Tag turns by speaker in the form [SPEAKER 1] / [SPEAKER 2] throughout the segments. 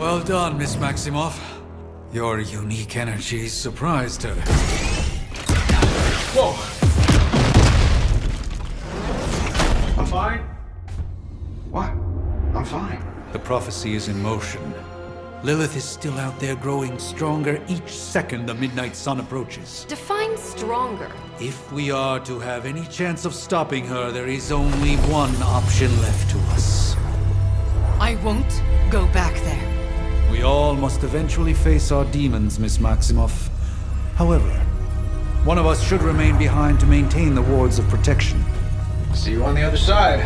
[SPEAKER 1] Well done, Miss Maximoff. Your unique energy surprised her.
[SPEAKER 2] Whoa! I'm fine. What? I'm fine.
[SPEAKER 1] The prophecy is in motion. Lilith is still out there growing stronger each second the midnight sun approaches.
[SPEAKER 3] Define stronger.
[SPEAKER 1] If we are to have any chance of stopping her, there is only one option left to us.
[SPEAKER 3] I won't go back there.
[SPEAKER 1] We all must eventually face our demons, Miss Maximoff. However, one of us should remain behind to maintain the wards of protection.
[SPEAKER 2] See you on the other side.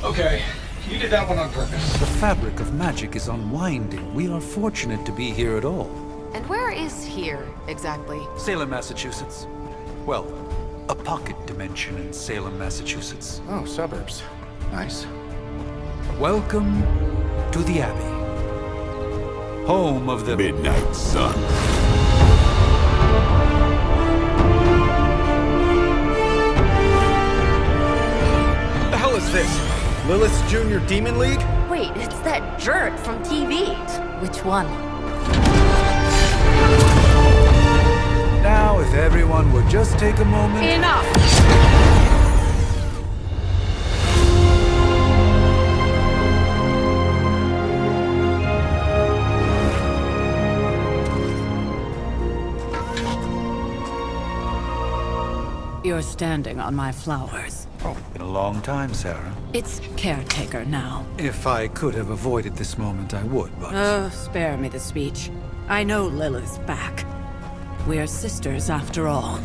[SPEAKER 2] Okay, you did that one on purpose.
[SPEAKER 1] The fabric of magic is unwinding. We are fortunate to be here at all.
[SPEAKER 3] And where is here, exactly?
[SPEAKER 1] Salem, Massachusetts. Well, a pocket dimension in Salem, Massachusetts.
[SPEAKER 2] Oh, suburbs. Nice.
[SPEAKER 1] Welcome to the Abbey. Home of the
[SPEAKER 4] Midnight Sun.
[SPEAKER 5] The hell is this? Lilith's Junior Demon League?
[SPEAKER 3] Wait, it's that jerk from TV. Which one?
[SPEAKER 1] Now, if everyone would just take a moment...
[SPEAKER 3] Enough!
[SPEAKER 6] You're standing on my flowers.
[SPEAKER 1] Oh, been a long time, Sarah.
[SPEAKER 6] It's caretaker now.
[SPEAKER 1] If I could have avoided this moment, I would, but...
[SPEAKER 6] Oh, spare me the speech. I know Lilith's back. We're sisters after all.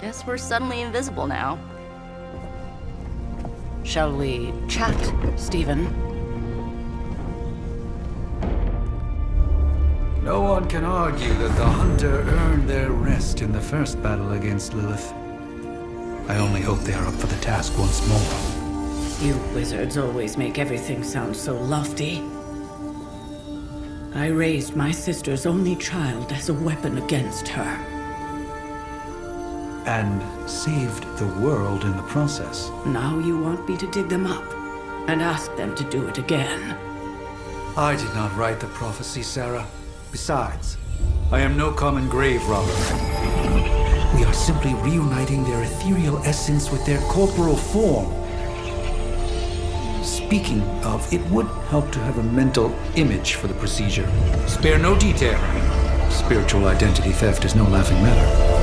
[SPEAKER 7] Guess we're suddenly invisible now.
[SPEAKER 6] Shall we chat, Stephen?
[SPEAKER 1] No one can argue that the Hunter earned their rest in the first battle against Lilith. I only hope they are up for the task once more.
[SPEAKER 6] You wizards always make everything sound so lofty. I raised my sister's only child as a weapon against her.
[SPEAKER 1] And saved the world in the process.
[SPEAKER 6] Now you want me to dig them up and ask them to do it again.
[SPEAKER 1] I did not write the prophecy, Sarah. Besides, I am no common grave robber. We are simply reuniting their ethereal essence with their corporal form. Speaking of, it would help to have a mental image for the procedure. Spare no detail. Spiritual identity theft is no laughing matter.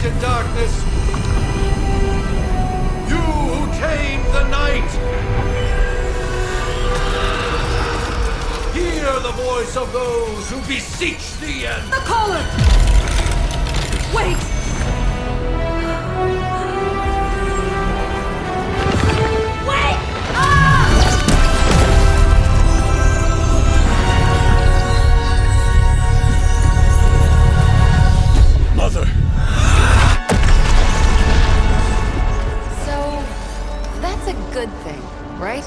[SPEAKER 1] into darkness. You who tame the night. Hear the voice of those who beseech thee and...
[SPEAKER 6] The collar! Wait! Wait!
[SPEAKER 1] Mother!
[SPEAKER 3] So, that's a good thing, right?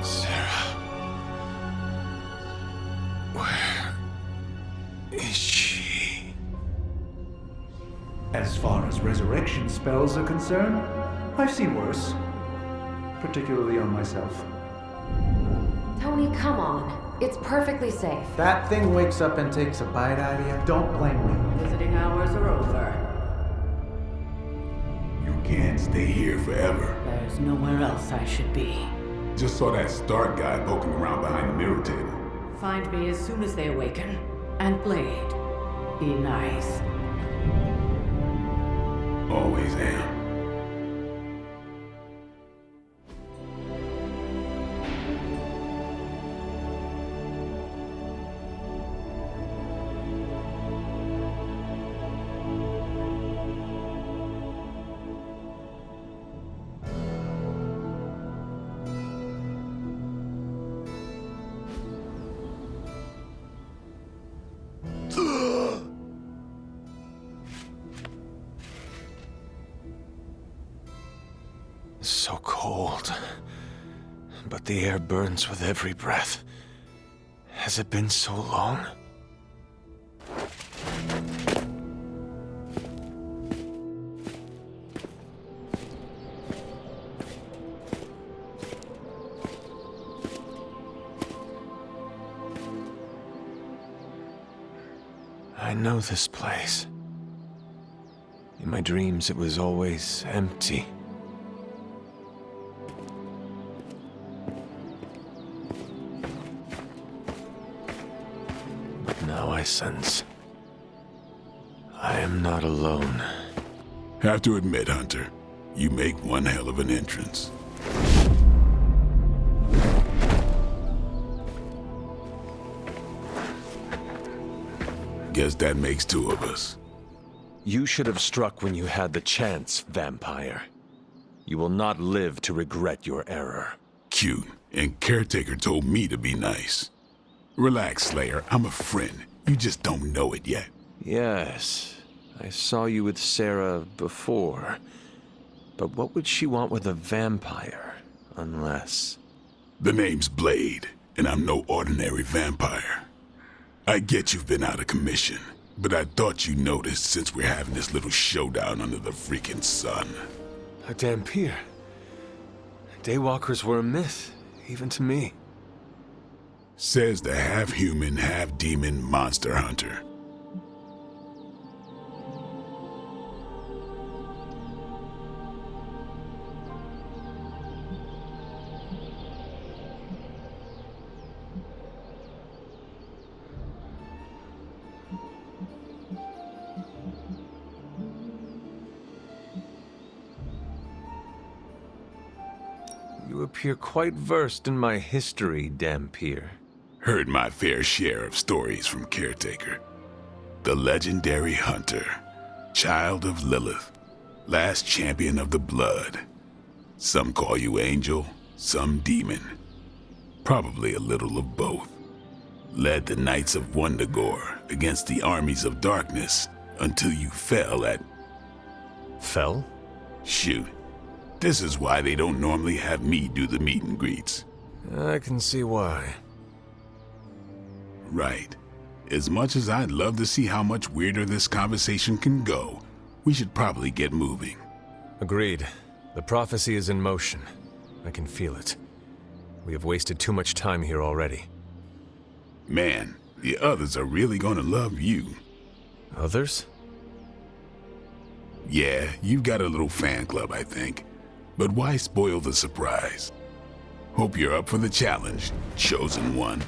[SPEAKER 5] Sarah. Where is she?
[SPEAKER 1] As far as resurrection spells are concerned, I've seen worse. Particularly on myself.
[SPEAKER 4] Tony, come on. It's perfectly safe.
[SPEAKER 2] That thing wakes up and takes a bite out of you. Don't blame me.
[SPEAKER 6] Visiting hours are over.
[SPEAKER 8] You can't stay here forever.
[SPEAKER 6] There's nowhere else I should be.
[SPEAKER 8] Just saw that Stark guy poking around behind the mirror table.
[SPEAKER 6] Find me as soon as they awaken. And Blade, be nice.
[SPEAKER 8] Always am.
[SPEAKER 5] So cold. But the air burns with every breath. Has it been so long? I know this place. In my dreams, it was always empty. Now I sense I am not alone.
[SPEAKER 8] Have to admit, Hunter, you make one hell of an entrance. Guess that makes two of us.
[SPEAKER 5] You should have struck when you had the chance, vampire. You will not live to regret your error.
[SPEAKER 8] Cute, and Caretaker told me to be nice. Relax, Slayer, I'm a friend. You just don't know it yet.
[SPEAKER 5] Yes, I saw you with Sarah before. But what would she want with a vampire, unless...
[SPEAKER 8] The name's Blade, and I'm no ordinary vampire. I get you've been out of commission, but I thought you noticed since we're having this little showdown under the freaking sun.
[SPEAKER 5] A Dampier. Daywalkers were a myth, even to me.
[SPEAKER 8] Says the half-human, half-demon monster hunter.
[SPEAKER 5] You appear quite versed in my history, Dampier.
[SPEAKER 8] Heard my fair share of stories from Caretaker. The legendary hunter, child of Lilith, last champion of the blood. Some call you angel, some demon. Probably a little of both. Led the Knights of Wundagore against the armies of darkness until you fell at...
[SPEAKER 5] Fell?
[SPEAKER 8] Shoot. This is why they don't normally have me do the meet and greets.
[SPEAKER 5] I can see why.
[SPEAKER 8] Right. As much as I'd love to see how much weirder this conversation can go, we should probably get moving.
[SPEAKER 5] Agreed. The prophecy is in motion. I can feel it. We have wasted too much time here already.
[SPEAKER 8] Man, the others are really gonna love you.
[SPEAKER 5] Others?
[SPEAKER 8] Yeah, you've got a little fan club, I think. But why spoil the surprise? Hope you're up for the challenge, chosen one.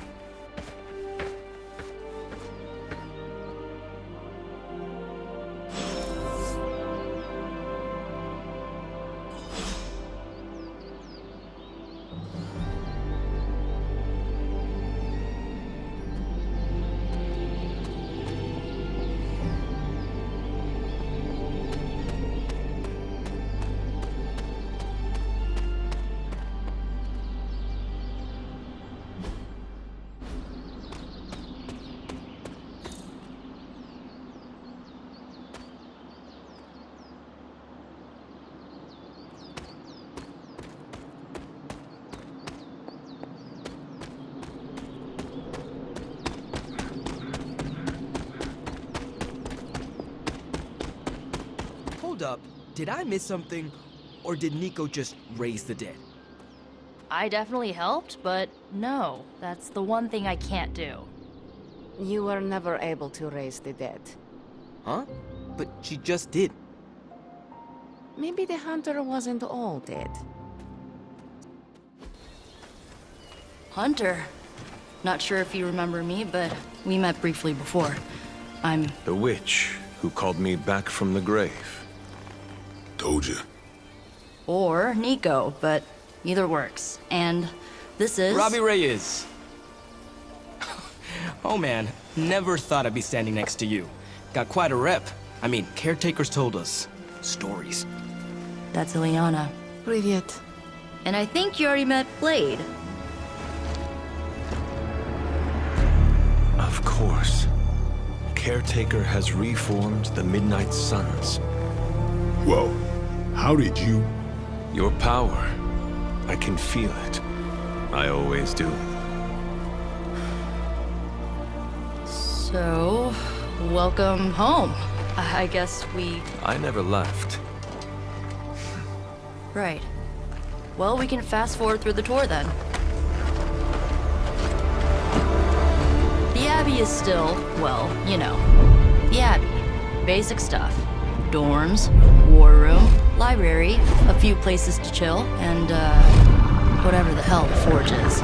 [SPEAKER 9] Hold up, did I miss something? Or did Nico just raise the dead?
[SPEAKER 7] I definitely helped, but no, that's the one thing I can't do.
[SPEAKER 4] You were never able to raise the dead.
[SPEAKER 9] Huh? But she just did.
[SPEAKER 4] Maybe the hunter wasn't all dead.
[SPEAKER 7] Hunter. Not sure if you remember me, but we met briefly before. I'm...
[SPEAKER 5] The witch who called me back from the grave.
[SPEAKER 8] Told you.
[SPEAKER 7] Or Nico, but either works. And this is...
[SPEAKER 9] Robbie Reyes. Oh man, never thought I'd be standing next to you. Got quite a rep. I mean, caretakers told us stories.
[SPEAKER 7] That's Ileana.
[SPEAKER 4] Привет.
[SPEAKER 7] And I think you already met Blade.
[SPEAKER 5] Of course. Caretaker has reformed the Midnight Suns.
[SPEAKER 8] Whoa. How did you...
[SPEAKER 5] Your power. I can feel it. I always do.
[SPEAKER 7] So, welcome home. I guess we...
[SPEAKER 5] I never left.
[SPEAKER 7] Right. Well, we can fast forward through the tour then. The Abbey is still, well, you know, the Abbey. Basic stuff. Dorms, war room, library, a few places to chill, and, whatever the hell the Forge is.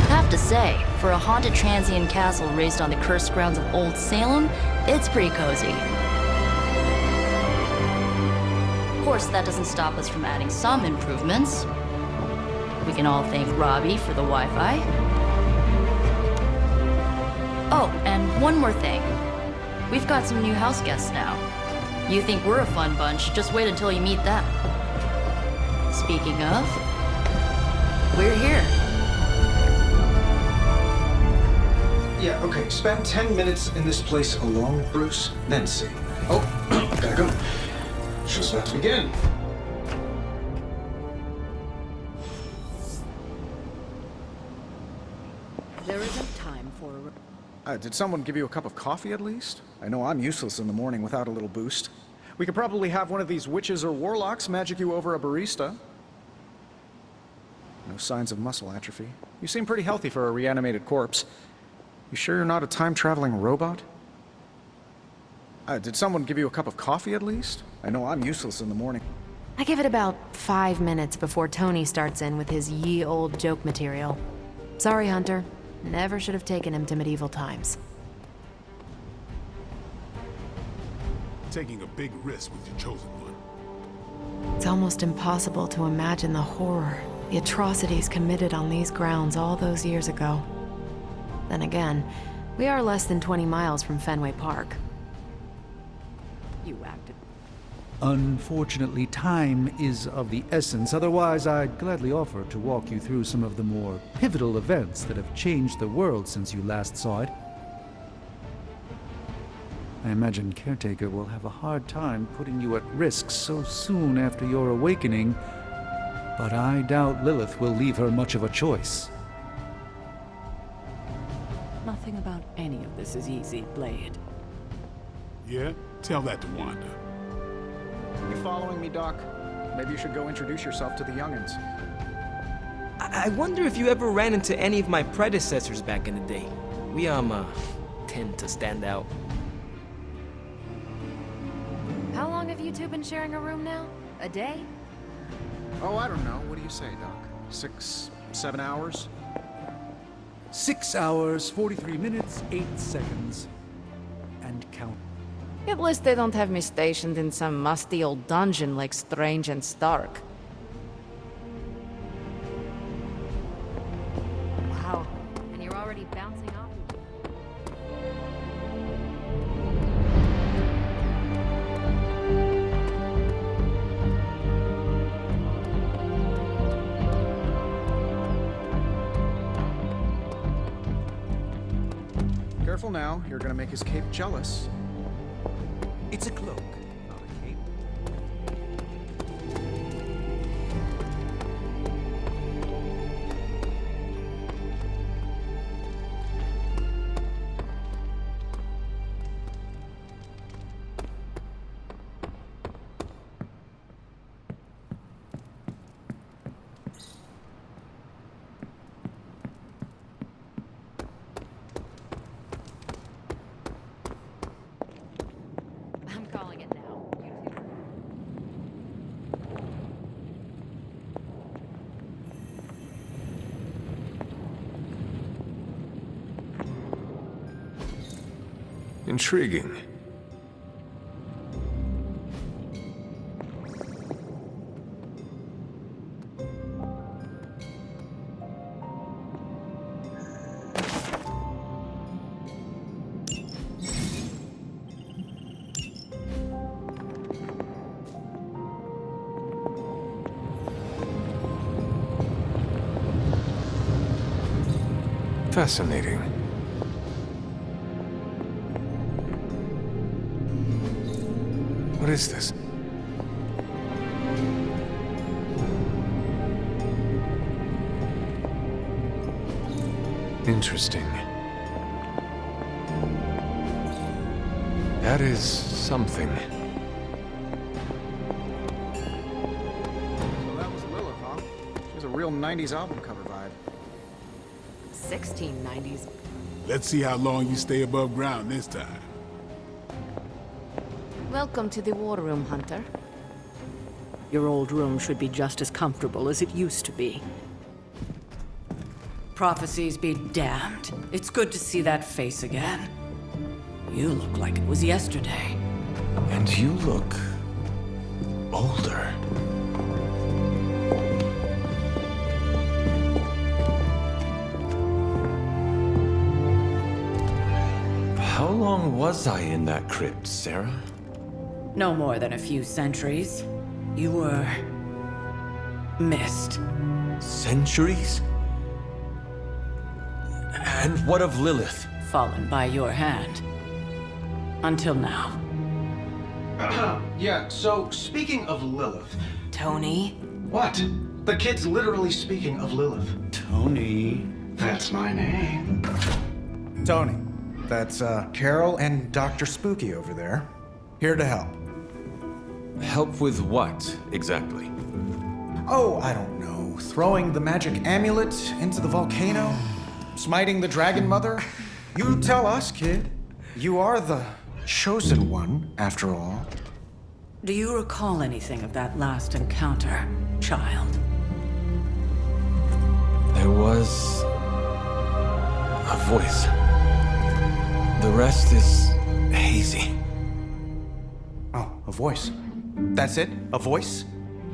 [SPEAKER 7] Have to say, for a haunted transient castle raised on the cursed grounds of Old Salem, it's pretty cozy. Of course, that doesn't stop us from adding some improvements. We can all thank Robbie for the Wi-Fi. Oh, and one more thing. We've got some new house guests now. You think we're a fun bunch, just wait until you meet them. Speaking of, we're here.
[SPEAKER 10] Yeah, okay. Spend 10 minutes in this place alone, Bruce, then see. Oh, gotta go. Show's about to begin.
[SPEAKER 6] There isn't time for a...
[SPEAKER 2] Did someone give you a cup of coffee at least? I know I'm useless in the morning without a little boost. We could probably have one of these witches or warlocks magic you over a barista. No signs of muscle atrophy. You seem pretty healthy for a reanimated corpse. You sure you're not a time-traveling robot? Did someone give you a cup of coffee at least? I know I'm useless in the morning.
[SPEAKER 4] I give it about 5 minutes before Tony starts in with his ye old joke material. Sorry, Hunter. Never should have taken him to medieval times.
[SPEAKER 8] Taking a big risk with your chosen one.
[SPEAKER 4] It's almost impossible to imagine the horror, the atrocities committed on these grounds all those years ago. Then again, we are less than 20 miles from Fenway Park.
[SPEAKER 6] You acted.
[SPEAKER 1] Unfortunately, time is of the essence. Otherwise, I'd gladly offer to walk you through some of the more pivotal events that have changed the world since you last saw it. I imagine Caretaker will have a hard time putting you at risk so soon after your awakening, but I doubt Lilith will leave her much of a choice.
[SPEAKER 6] Nothing about any of this is easy, Blade.
[SPEAKER 8] Yeah? Tell that to Wanda.
[SPEAKER 2] You following me, Doc? Maybe you should go introduce yourself to the young'uns.
[SPEAKER 9] I wonder if you ever ran into any of my predecessors back in the day. We, tend to stand out.
[SPEAKER 4] How long have you two been sharing a room now? A day?
[SPEAKER 2] Oh, I don't know. What do you say, Doc? 6, 7 hours?
[SPEAKER 1] 6 hours, 43 minutes, 8 seconds. And count.
[SPEAKER 4] At least they don't have me stationed in some musty old dungeon like Strange and Stark. Wow, and you're already bouncing off.
[SPEAKER 2] Careful now, you're gonna make his cape jealous.
[SPEAKER 1] It's a cloak, not a cape.
[SPEAKER 4] I'm calling it now. You two.
[SPEAKER 5] Intriguing. Fascinating. What is this? Interesting. That is something.
[SPEAKER 2] So that was Lilith, huh? She was a real 90s album cover vibe.
[SPEAKER 4] 1690s.
[SPEAKER 8] Let's see how long you stay above ground this time.
[SPEAKER 4] Welcome to the war room, Hunter.
[SPEAKER 6] Your old room should be just as comfortable as it used to be. Prophecies be damned. It's good to see that face again. You look like it was yesterday.
[SPEAKER 5] And you look older. How long was I in that crypt, Sarah?
[SPEAKER 6] No more than a few centuries. You were... missed.
[SPEAKER 5] Centuries? And what of Lilith?
[SPEAKER 6] Fallen by your hand. Until now.
[SPEAKER 10] Yeah, so speaking of Lilith.
[SPEAKER 6] Tony?
[SPEAKER 10] What? The kid's literally speaking of Lilith.
[SPEAKER 1] Tony.
[SPEAKER 10] That's my name.
[SPEAKER 2] Tony, that's Carol and Dr. Spooky over there. Here to help.
[SPEAKER 5] Help with what, exactly?
[SPEAKER 2] Oh, I don't know. Throwing the magic amulet into the volcano? Smiting the Dragon Mother? You tell us, kid. You are the chosen one, after all.
[SPEAKER 6] Do you recall anything of that last encounter, child?
[SPEAKER 5] There was... a voice. The rest is hazy.
[SPEAKER 2] Oh, a voice. That's it? A voice?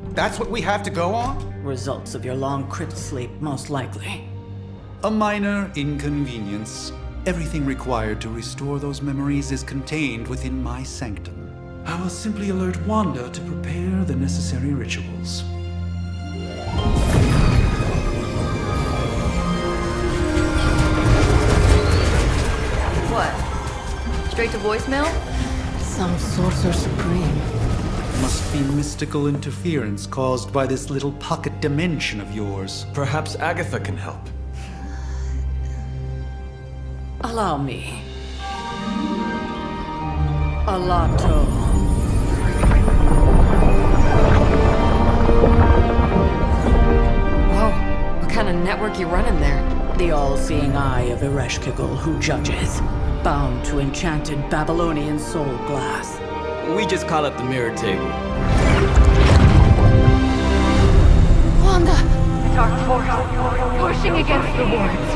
[SPEAKER 2] That's what we have to go on?
[SPEAKER 6] Results of your long crypt sleep, most likely.
[SPEAKER 1] A minor inconvenience. Everything required to restore those memories is contained within my sanctum. I will simply alert Wanda to prepare the necessary rituals.
[SPEAKER 3] What? Straight to voicemail?
[SPEAKER 6] Some sorcerer supreme.
[SPEAKER 1] Must be mystical interference caused by this little pocket dimension of yours.
[SPEAKER 5] Perhaps Agatha can help.
[SPEAKER 6] Allow me. Alato.
[SPEAKER 4] Whoa, what kind of network you running there?
[SPEAKER 6] The all-seeing eye of Ereshkigal who judges. Bound to enchanted Babylonian soul glass.
[SPEAKER 9] We just call it the mirror table.
[SPEAKER 3] The wards.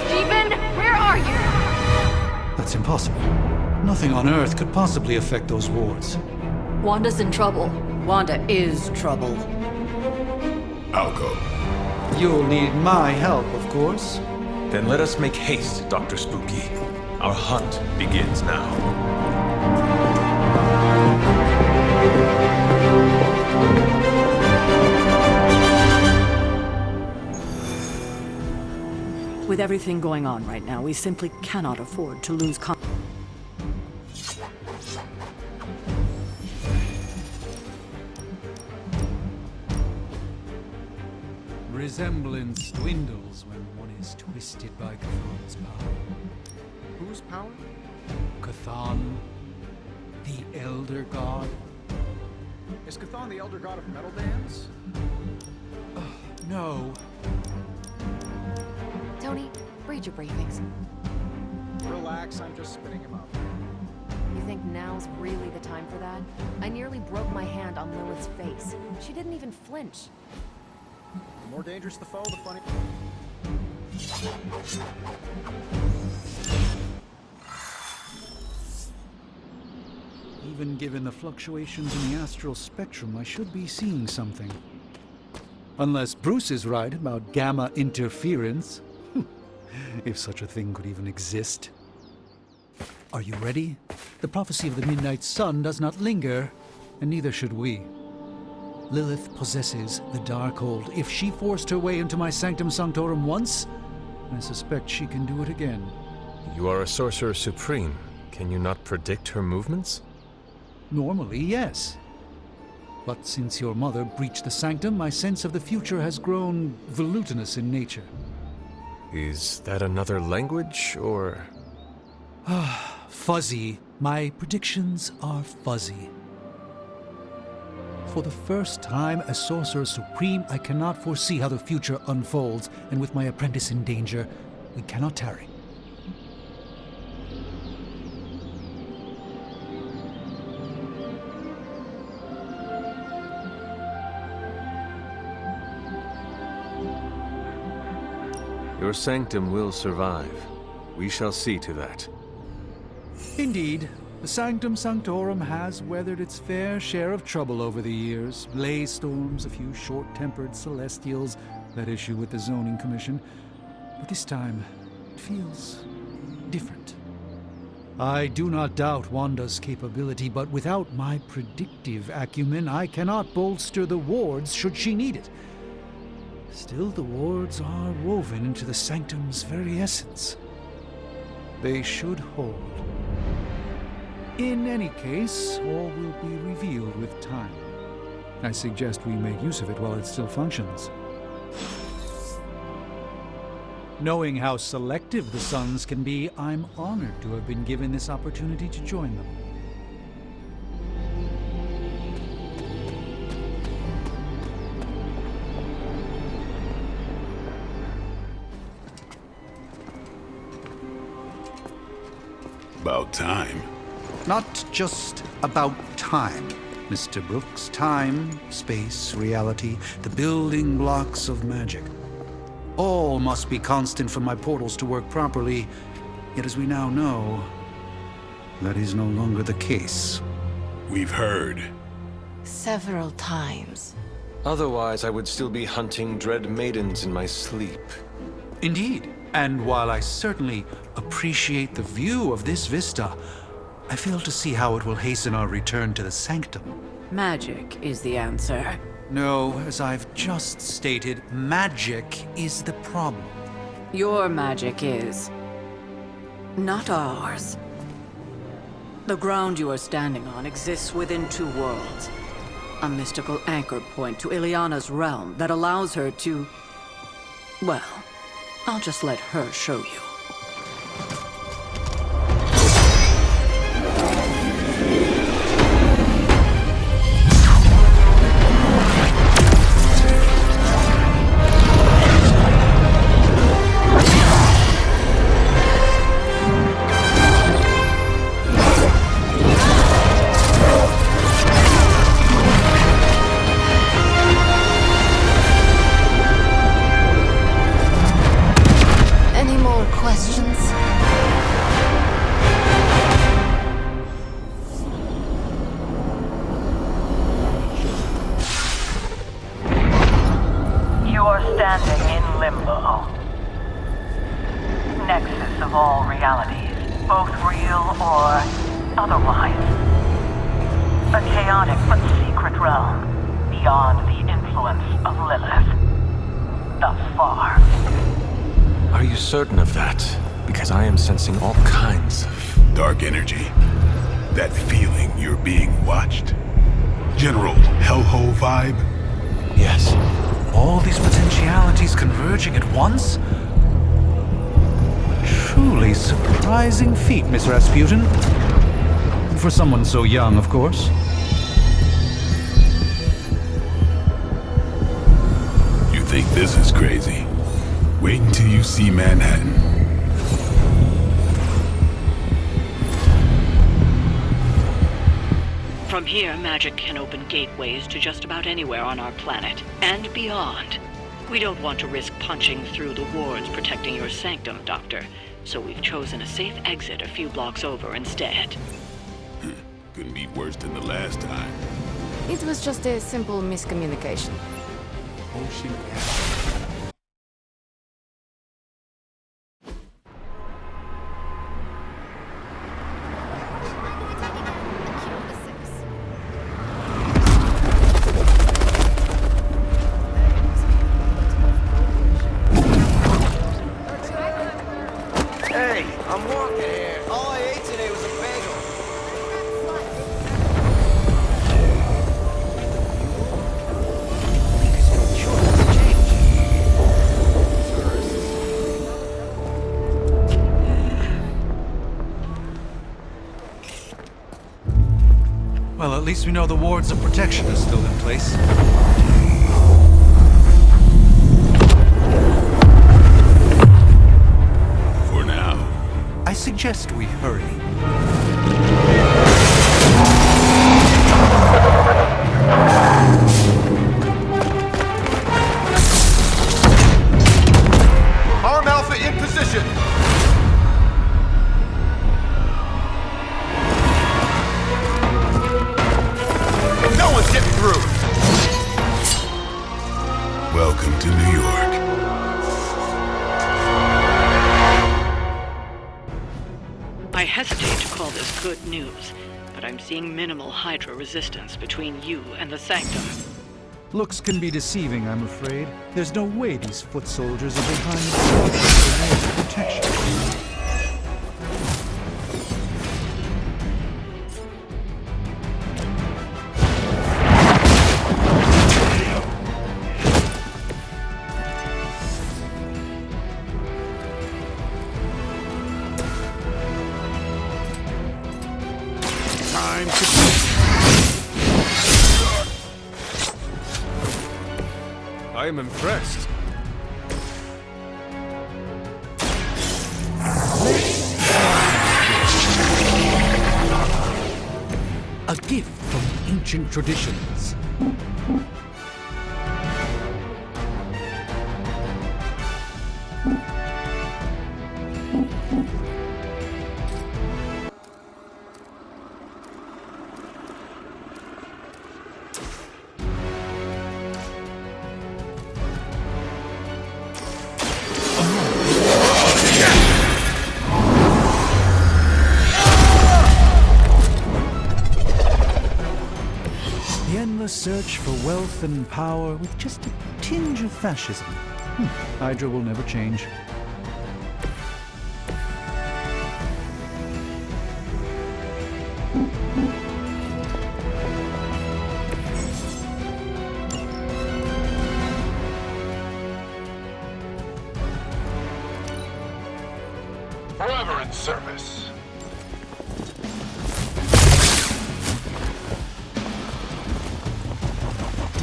[SPEAKER 3] Stephen, where are you?
[SPEAKER 1] That's impossible. Nothing on Earth could possibly affect those wards.
[SPEAKER 7] Wanda's in trouble.
[SPEAKER 6] Wanda is trouble.
[SPEAKER 8] I'll go.
[SPEAKER 1] You'll need my help, of course.
[SPEAKER 5] Then let us make haste, Dr. Spooky. Our hunt begins now.
[SPEAKER 6] With everything going on right now, we simply cannot afford to lose
[SPEAKER 1] Resemblance dwindles when one is twisted by Cthulhu's power.
[SPEAKER 2] Whose power?
[SPEAKER 1] Cthon, the Elder God.
[SPEAKER 2] Is Cthon the elder god of metal bands?
[SPEAKER 1] No.
[SPEAKER 4] Tony, read your briefings.
[SPEAKER 2] Relax, I'm just spitting him up.
[SPEAKER 4] You think now's really the time for that? I nearly broke my hand on Lilith's face. She didn't even flinch.
[SPEAKER 2] The more dangerous the foe, the funny.
[SPEAKER 1] Even given the fluctuations in the astral spectrum, I should be seeing something. Unless Bruce is right about gamma interference. If such a thing could even exist. Are you ready? The prophecy of the Midnight Sun does not linger, and neither should we. Lilith possesses the Darkhold. If she forced her way into my Sanctum Sanctorum once, I suspect she can do it again.
[SPEAKER 5] You are a Sorcerer Supreme. Can you not predict her movements?
[SPEAKER 1] Normally, yes. But since your mother breached the Sanctum, my sense of the future has grown volutinous in nature.
[SPEAKER 5] Is that another language, or...?
[SPEAKER 1] Fuzzy. My predictions are fuzzy. For the first time as Sorcerer Supreme, I cannot foresee how the future unfolds, and with my apprentice in danger, we cannot tarry.
[SPEAKER 5] Your sanctum will survive. We shall see to that.
[SPEAKER 1] Indeed, the Sanctum Sanctorum has weathered its fair share of trouble over the years. Blaze storms, a few short-tempered celestials that issue with the Zoning Commission. But this time, it feels different. I do not doubt Wanda's capability, but without my predictive acumen, I cannot bolster the wards should she need it. Still, the wards are woven into the Sanctum's very essence. They should hold. In any case, all will be revealed with time. I suggest we make use of it while it still functions. Knowing how selective the Suns can be, I'm honored to have been given this opportunity to join them.
[SPEAKER 8] About time.
[SPEAKER 1] Not just about time, Mr. Brooks. Time, space, reality, the building blocks of magic. All must be constant for my portals to work properly, yet as we now know, that is no longer the case.
[SPEAKER 8] We've heard.
[SPEAKER 3] Several times.
[SPEAKER 5] Otherwise, I would still be hunting dread maidens in my sleep.
[SPEAKER 1] Indeed, and while I certainly appreciate the view of this vista, I fail to see how it will hasten our return to the Sanctum.
[SPEAKER 6] Magic is the answer.
[SPEAKER 1] No, as I've just stated, magic is the problem.
[SPEAKER 6] Your magic is not ours. The ground you are standing on exists within two worlds. A mystical anchor point to Ileana's realm that allows her to... Well, I'll just let her show you.
[SPEAKER 11] standing in limbo. Nexus of all realities, both real or otherwise. A chaotic but secret realm, beyond the influence of Lilith. Thus far.
[SPEAKER 5] Are you certain of that? Because I am sensing all kinds of...
[SPEAKER 8] Dark energy. That feeling you're being watched. General hellhole vibe.
[SPEAKER 5] Yes.
[SPEAKER 1] All these potentialities converging at once? Truly surprising feat, Miss Rasputin. For someone so young, of course.
[SPEAKER 8] You think this is crazy? Wait until you see Manhattan.
[SPEAKER 6] From here, magic can open gateways to just about anywhere on our planet, and beyond. We don't want to risk punching through the wards protecting your sanctum, Doctor, so we've chosen a safe exit a few blocks over instead.
[SPEAKER 8] Couldn't be worse than the last time.
[SPEAKER 3] It was just a simple miscommunication.
[SPEAKER 5] Oh, she...
[SPEAKER 12] Hey, I'm walking here. All I ate today was a bagel.
[SPEAKER 1] Well, at least we know the wards of protection are still in place.
[SPEAKER 8] For now.
[SPEAKER 1] I suggest we hurry.
[SPEAKER 12] Arm Alpha in position. No one's getting through.
[SPEAKER 8] Welcome to New York.
[SPEAKER 6] I hesitate to call this good news, but I'm seeing minimal Hydra resistance between you and the Sanctum.
[SPEAKER 1] Looks can be deceiving, I'm afraid. There's no way these foot soldiers are behind the walls of protection.
[SPEAKER 8] Time to...
[SPEAKER 5] I am impressed.
[SPEAKER 1] A gift from ancient traditions. The endless search for wealth and power with just a tinge of fascism. Hydra will never change.
[SPEAKER 8] Forever in service.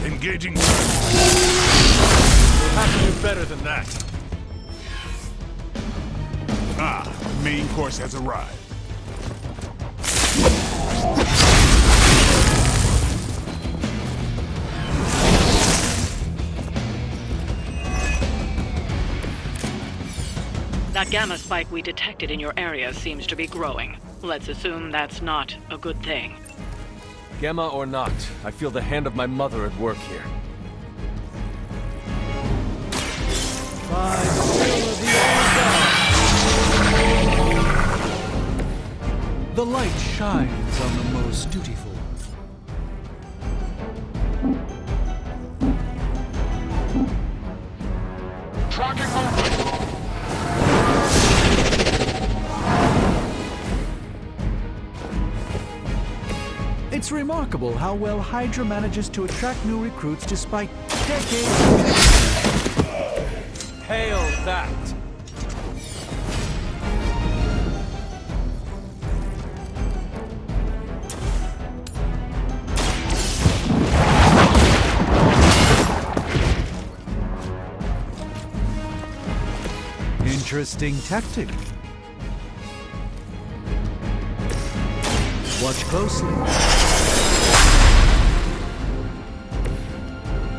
[SPEAKER 8] Engaging.
[SPEAKER 5] We'll have to do better than that.
[SPEAKER 8] The main course has arrived.
[SPEAKER 6] That gamma spike we detected in your area seems to be growing. Let's assume that's not a good thing.
[SPEAKER 5] Gamma or not, I feel the hand of my mother at work here.
[SPEAKER 1] by the will of the old God. The light shines on the most dutiful.
[SPEAKER 12] Tracking movement.
[SPEAKER 1] It's remarkable how well Hydra manages to attract new recruits despite decades.
[SPEAKER 9] Hail that!
[SPEAKER 1] Interesting tactic. Watch closely.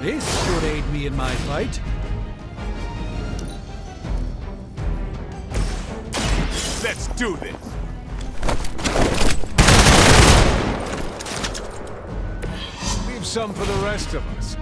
[SPEAKER 1] This should aid me in my fight.
[SPEAKER 12] Let's do this. Leave some for the rest of us.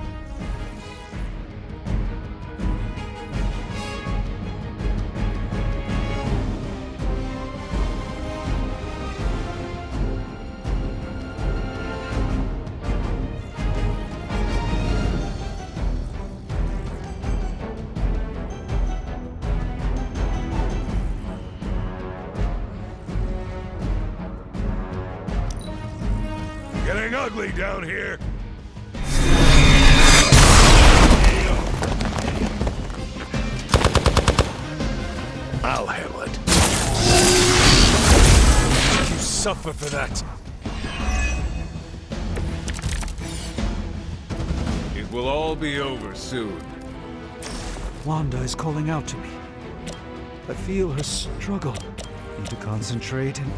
[SPEAKER 12] Getting ugly down here. I'll handle it. You suffer for that. It will all be over soon.
[SPEAKER 1] Wanda is calling out to me. I feel her struggle. Need to concentrate and...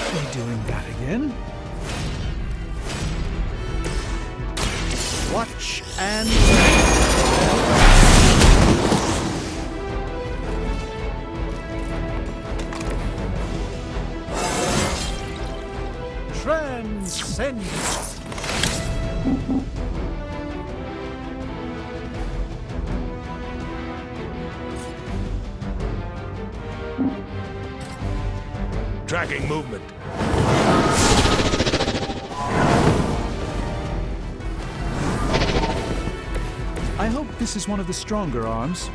[SPEAKER 1] Are we doing that again? Watch and... Transcend!
[SPEAKER 12] Tracking movement.
[SPEAKER 1] I hope this is one of the stronger arms.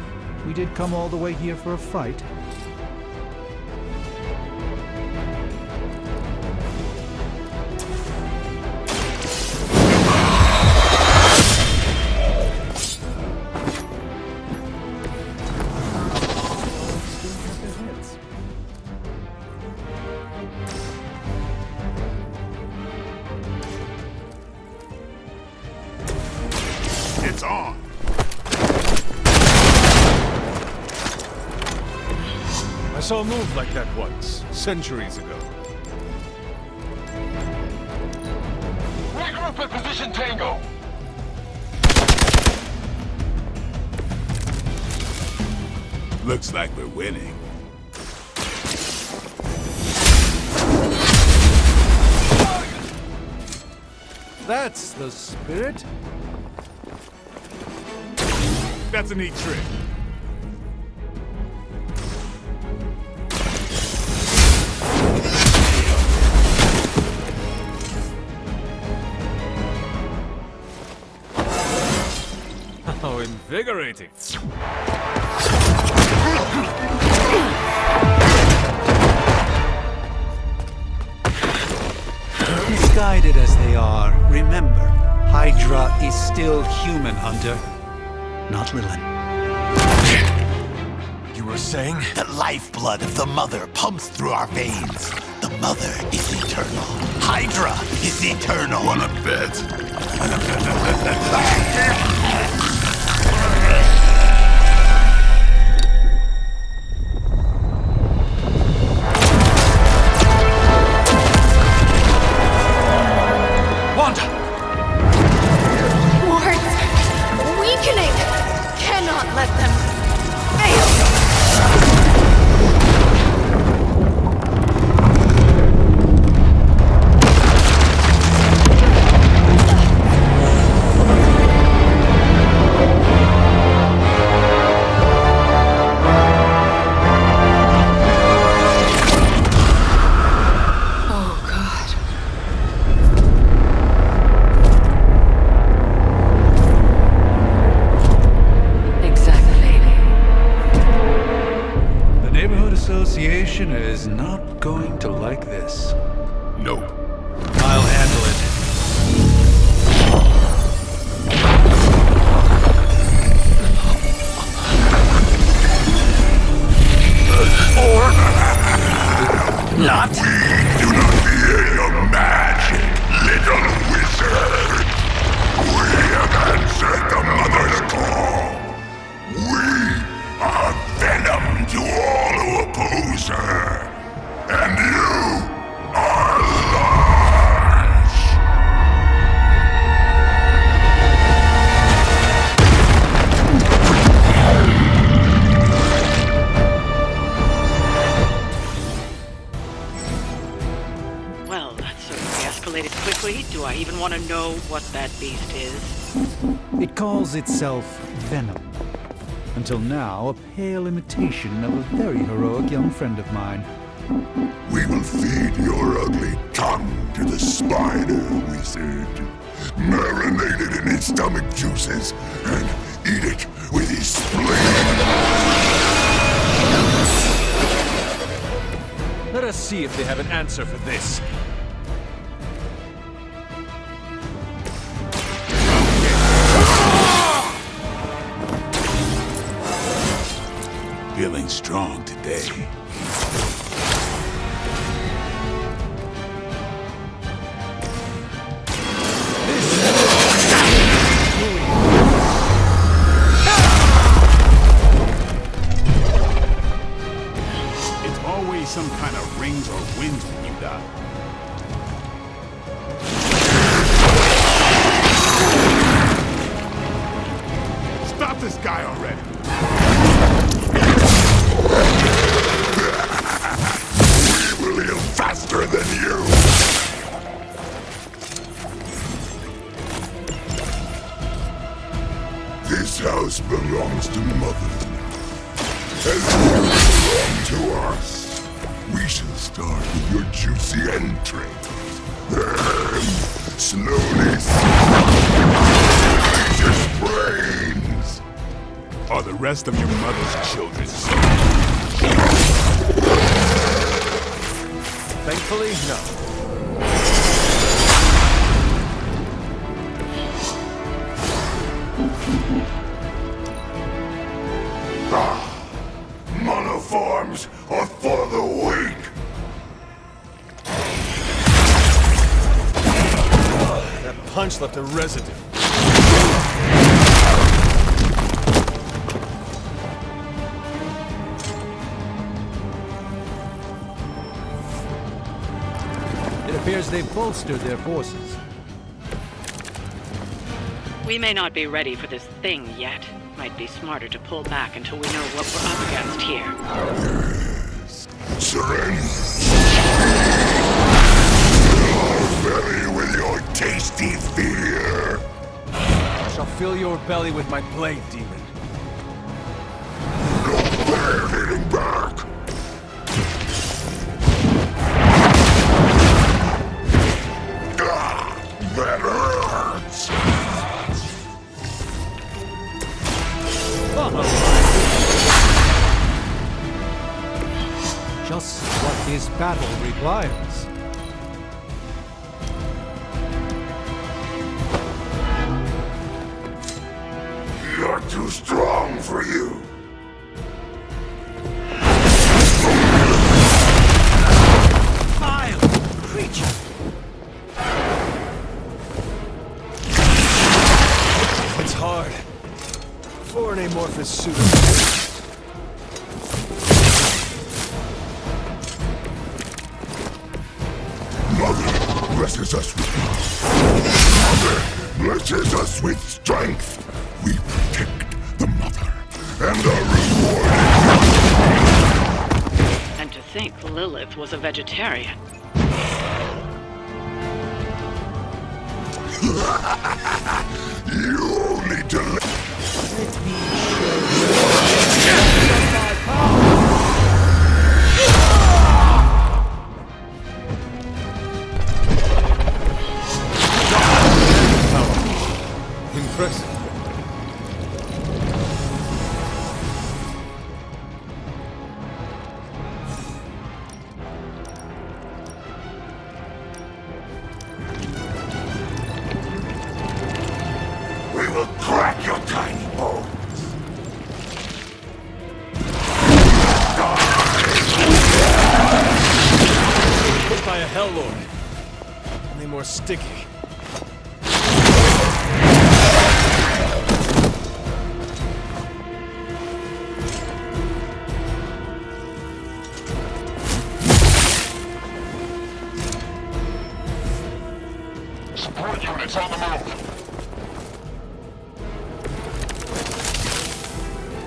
[SPEAKER 1] We did come all the way here for a fight.
[SPEAKER 8] It's on.
[SPEAKER 12] I saw a move like that once, centuries ago. Regroup at position Tango.
[SPEAKER 8] Looks like we're winning.
[SPEAKER 1] That's the spirit.
[SPEAKER 12] That's a neat trick. How invigorating.
[SPEAKER 1] Misguided as they are, remember, Hydra is still human, Hunter. Not Lilin.
[SPEAKER 12] You were saying?
[SPEAKER 13] The lifeblood of the Mother pumps through our veins. The Mother is eternal. Hydra is eternal.
[SPEAKER 8] Wanna bet?
[SPEAKER 1] Wanda!
[SPEAKER 3] Wards! Weakening! Cannot let them fail!
[SPEAKER 6] even want to know what that beast is?
[SPEAKER 1] It calls itself Venom. Until now, a pale imitation of a very heroic young friend of mine.
[SPEAKER 8] We will feed your ugly tongue to the spider wizard. Marinate it in his stomach juices and eat it with his spleen.
[SPEAKER 12] Let us see if they have an answer for this.
[SPEAKER 8] Feeling strong today. It's always some kind of rings or winds when you die. Stop this guy already! We will heal faster than you! This house belongs to Mother now. And you belong to us. We shall start with your juicy entrails. Then, slowly squeeze his brains. Are the rest of your mother's children safe?
[SPEAKER 12] Thankfully, no.
[SPEAKER 8] Monoforms are for the weak!
[SPEAKER 12] That punch left a residue.
[SPEAKER 1] It appears they've bolstered their forces.
[SPEAKER 6] We may not be ready for this thing yet. Might be smarter to pull back until we know what we're up against here.
[SPEAKER 8] Yes. Surrender! Fill our belly with your tasty fear!
[SPEAKER 12] I shall fill your belly with my blade, demon.
[SPEAKER 8] No fair hitting back! That hurts!
[SPEAKER 1] Just what this battle requires.
[SPEAKER 8] You're too strong for you!
[SPEAKER 12] Vile creature! It's hard. For an amorphous suit.
[SPEAKER 8] Mother blesses us with power. Mother blesses us with strength. We protect the mother and are rewarded.
[SPEAKER 6] And to think Lilith was a vegetarian.
[SPEAKER 8] You need to let
[SPEAKER 12] Impressive.
[SPEAKER 8] We will crack your tiny bones.
[SPEAKER 12] Put by a Hell Lord. Only more sticky.
[SPEAKER 8] Support units on the move.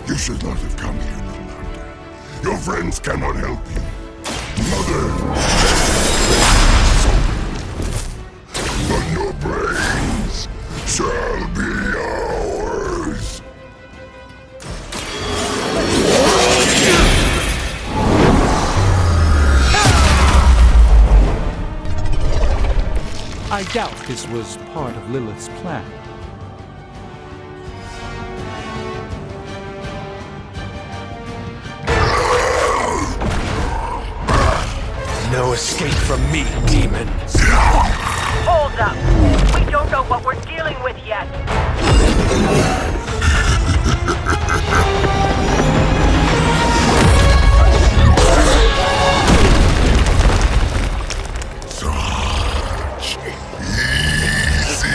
[SPEAKER 8] You should not have come here, little hunter. Your friends cannot help you. Mother! But your
[SPEAKER 1] doubt this was part of Lilith's plan.
[SPEAKER 5] No escape from me, demon.
[SPEAKER 11] Hold up. We don't know what we're dealing with yet.
[SPEAKER 8] Such easy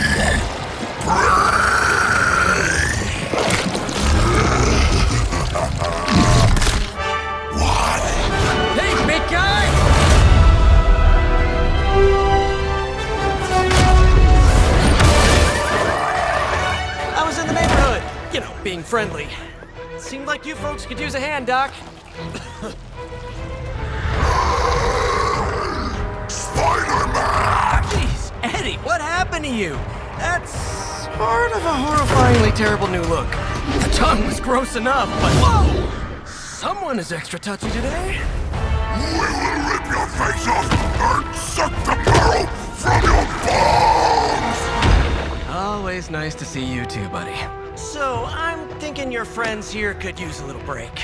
[SPEAKER 9] Hey, big guy! I was in the neighborhood, you know, being friendly. Seemed like you folks could use a hand, Doc.
[SPEAKER 8] Spider-Man!
[SPEAKER 9] Jeez, Eddie, what happened to you? That's sort of a horrifyingly terrible new look. The tongue was gross enough, but whoa! Someone is extra touchy today.
[SPEAKER 8] We will rip your face off and suck the marrow from your bones!
[SPEAKER 9] Always nice to see you too, buddy. So, I'm thinking your friends here could use a little break.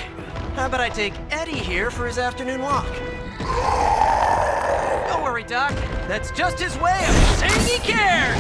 [SPEAKER 9] How about I take Eddie here for his afternoon walk? Don't worry, Doc. That's just his way of saying he cares!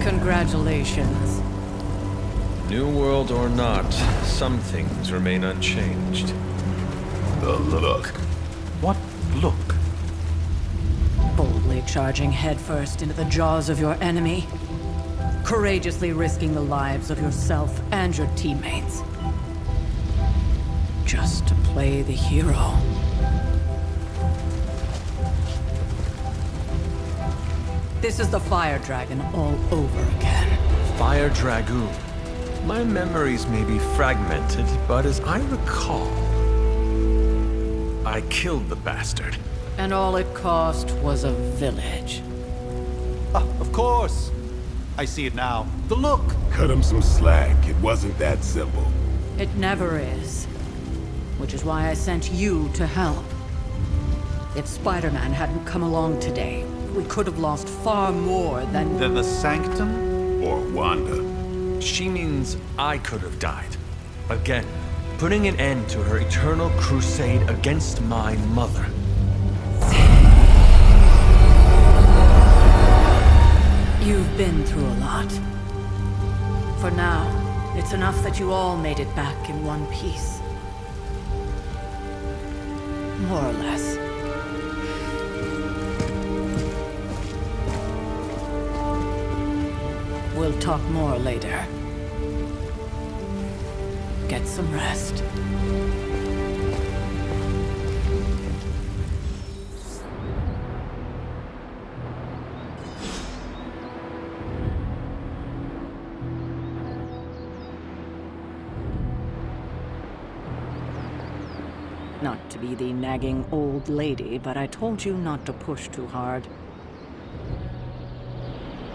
[SPEAKER 9] Congratulations.
[SPEAKER 5] New world or not, some things remain unchanged.
[SPEAKER 8] The look.
[SPEAKER 1] What look?
[SPEAKER 6] Boldly charging headfirst into the jaws of your enemy. Courageously risking the lives of yourself and your teammates. Just to play the hero. This is the Fire Dragon all over again.
[SPEAKER 5] Fire Dragoon. My memories may be fragmented, but as I recall, I killed the bastard.
[SPEAKER 6] And all it cost was a village.
[SPEAKER 1] Of course. I see it now. The look.
[SPEAKER 8] Cut him some slack. It wasn't that simple.
[SPEAKER 6] It never is. Which is why I sent you to help. If Spider-Man hadn't come along today, we could have lost far more than...
[SPEAKER 1] Then the Sanctum?
[SPEAKER 8] Or Wanda.
[SPEAKER 5] She means I could have died. Again, putting an end to her eternal crusade against my mother.
[SPEAKER 6] You've been through a lot. For now, it's enough that you all made it back in one piece. More or less. We'll talk more later. Get some rest. Not to be the nagging old lady, but I told you not to push too hard.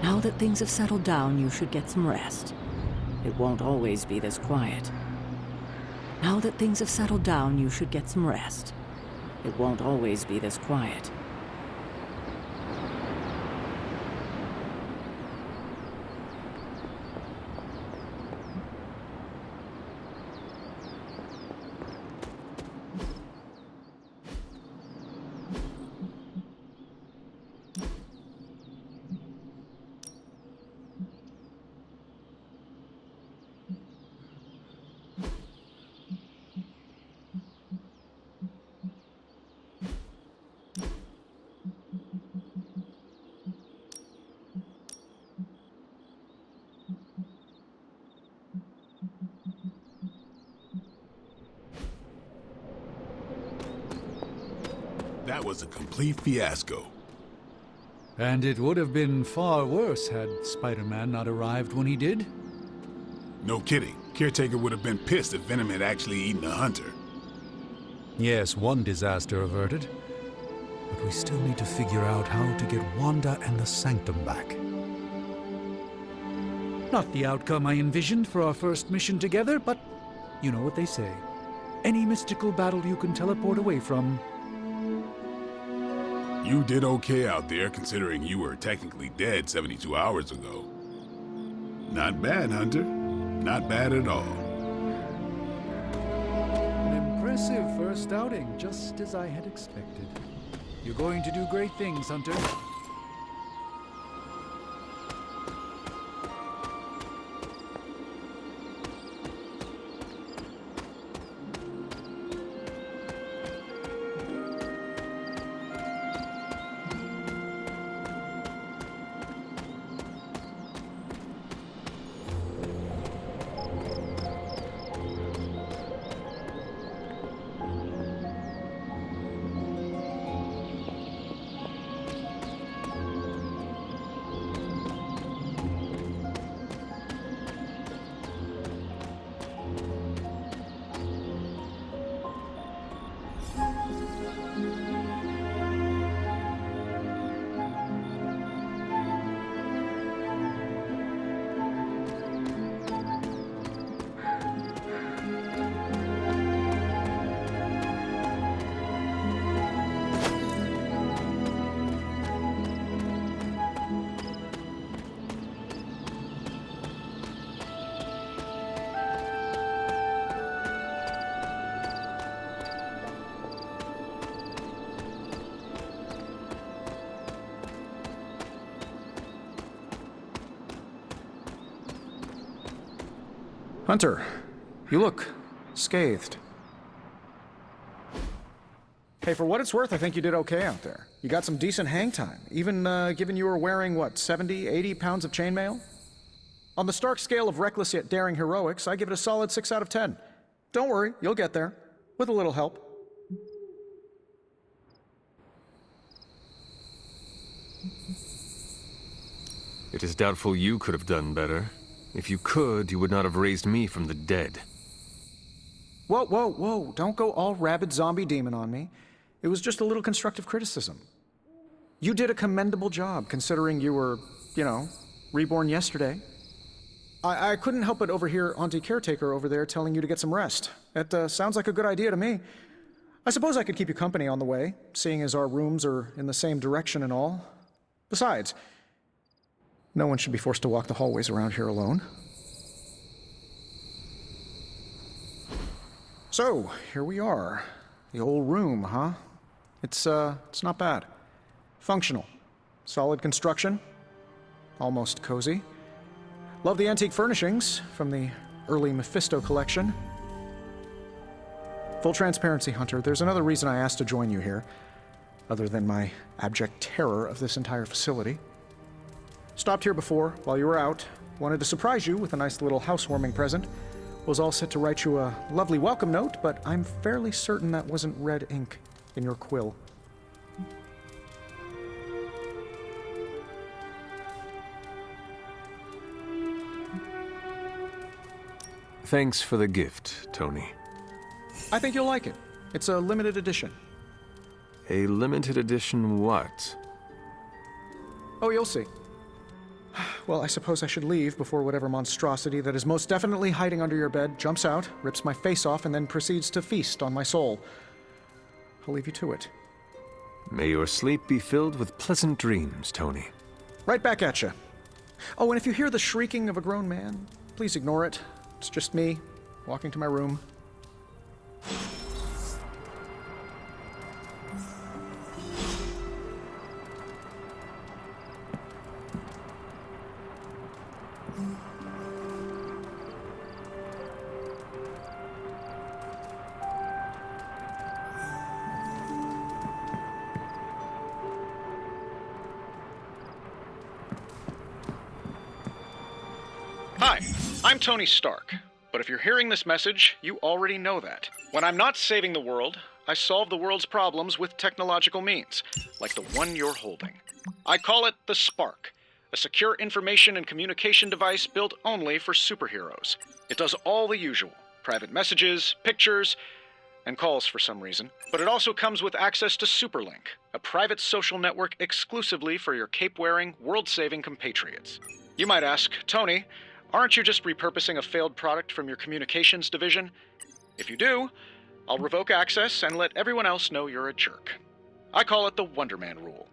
[SPEAKER 6] Now that things have settled down, you should get some rest. It won't always be this quiet. Now that things have settled down, you should get some rest. It won't always be this quiet.
[SPEAKER 8] That was a complete fiasco.
[SPEAKER 1] And it would have been far worse had Spider-Man not arrived when he did.
[SPEAKER 8] No kidding. Caretaker would have been pissed if Venom had actually eaten a hunter.
[SPEAKER 1] Yes, one disaster averted. But we still need to figure out how to get Wanda and the Sanctum back. Not the outcome I envisioned for our first mission together, but you know what they say. Any mystical battle you can teleport away from.
[SPEAKER 8] You did okay out there, considering you were technically dead 72 hours ago. Not bad, Hunter. Not bad at all.
[SPEAKER 1] An impressive first outing, just as I had expected. You're going to do great things, Hunter.
[SPEAKER 2] Hunter, you look scathed. Hey, for what it's worth, I think you did okay out there. You got some decent hang time, even given you were wearing, what, 70, 80 pounds of chainmail? On the Stark scale of reckless yet daring heroics, I give it a solid 6 out of 10. Don't worry, you'll get there, with a little help.
[SPEAKER 5] It is doubtful you could have done better. If you could, you would not have raised me from the dead.
[SPEAKER 2] Whoa, whoa, whoa, don't go all rabid zombie demon on me. It was just a little constructive criticism. You did a commendable job, considering you were, you know, reborn yesterday. I couldn't help but overhear Auntie Caretaker over there telling you to get some rest. It sounds like a good idea to me. I suppose I could keep you company on the way, seeing as our rooms are in the same direction and all. Besides, no one should be forced to walk the hallways around here alone. So, here we are. The old room, huh? It's not bad. Functional. Solid construction. Almost cozy. Love the antique furnishings from the early Mephisto collection. Full transparency, Hunter, there's another reason I asked to join you here, other than my abject terror of this entire facility. Stopped here before, while you were out. Wanted to surprise you with a nice little housewarming present. Was all set to write you a lovely welcome note, but I'm fairly certain that wasn't red ink in your quill.
[SPEAKER 5] Thanks for the gift, Tony.
[SPEAKER 2] I think you'll like it. It's a limited edition.
[SPEAKER 5] A limited edition what?
[SPEAKER 2] Oh, you'll see. Well, I suppose I should leave before whatever monstrosity that is most definitely hiding under your bed jumps out, rips my face off, and then proceeds to feast on my soul. I'll leave you to it.
[SPEAKER 5] May your sleep be filled with pleasant dreams, Tony.
[SPEAKER 2] Right back at you. Oh, and if you hear the shrieking of a grown man, please ignore it. It's just me, walking to my room. Hi, I'm Tony Stark, but if you're hearing this message, you already know that. When I'm not saving the world, I solve the world's problems with technological means, like the one you're holding. I call it the Spark, a secure information and communication device built only for superheroes. It does all the usual, private messages, pictures, and calls for some reason. But it also comes with access to Superlink, a private social network exclusively for your cape-wearing, world-saving compatriots. You might ask, Tony, aren't you just repurposing a failed product from your communications division? If you do, I'll revoke access and let everyone else know you're a jerk. I call it the Wonder Man rule.